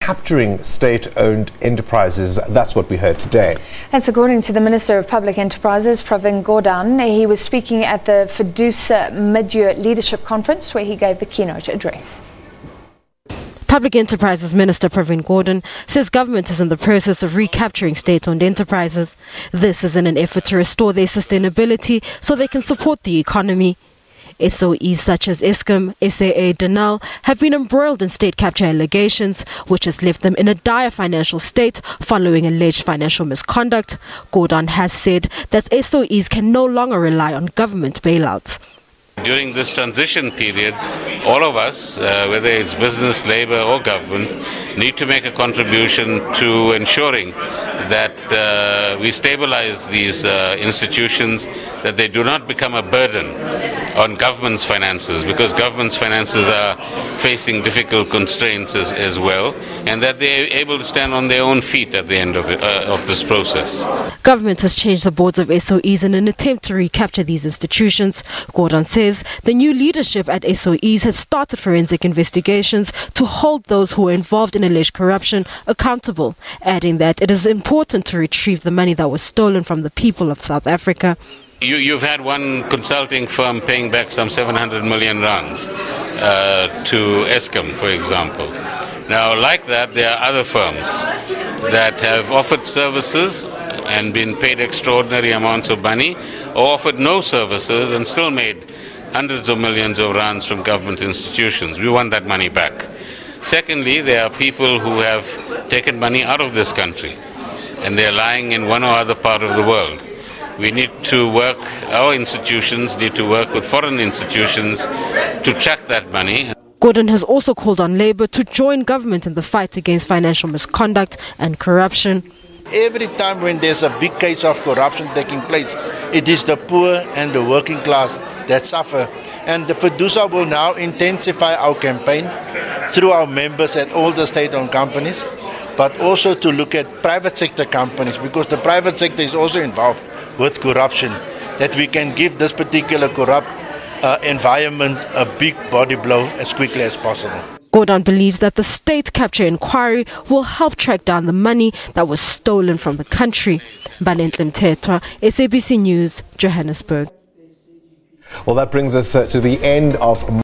recapturing state-owned enterprises. That's what we heard today. That's according to the Minister of Public Enterprises, Pravin Gordhan. He was speaking at the Fedusa Mid-year Leadership Conference, where he gave the keynote address. Public Enterprises Minister Pravin Gordhan says government is in the process of recapturing state-owned enterprises. This is in an effort to restore their sustainability so they can support the economy. SOEs such as Eskom, SAA, Denel have been embroiled in state capture allegations, which has left them in a dire financial state following alleged financial misconduct. Gordhan has said that SOEs can no longer rely on government bailouts. During this transition period, all of us, whether it's business, labor or government, need to make a contribution to ensuring that we stabilize these institutions, that they do not become a burden on government's finances, because government's finances are facing difficult constraints as well, and that they are able to stand on their own feet at the end of this process. Government has changed the boards of SOEs in an attempt to recapture these institutions. Gordhan says the new leadership at SOEs has started forensic investigations to hold those who were involved in alleged corruption accountable, adding that it is important to retrieve the money that was stolen from the people of South Africa. You've had one consulting firm paying back some 700 million rands to Eskom, for example. Now, like that, there are other firms that have offered services and been paid extraordinary amounts of money, or offered no services and still made hundreds of millions of rands from government institutions. We want that money back. Secondly, there are people who have taken money out of this country and they're lying in one or other part of the world. We need to work, our institutions need to work with foreign institutions to track that money. Gordhan has also called on Labour to join government in the fight against financial misconduct and corruption. Every time when there's a big case of corruption taking place, it is the poor and the working class that suffer. And the Fedusa will now intensify our campaign through our members at all the state-owned companies, but also to look at private sector companies, because the private sector is also involved with corruption, that we can give this particular corrupt environment a big body blow as quickly as possible. Gordhan believes that the state capture inquiry will help track down the money that was stolen from the country. Balentle Mthethwa, SABC News, Johannesburg. Well, that brings us to the end of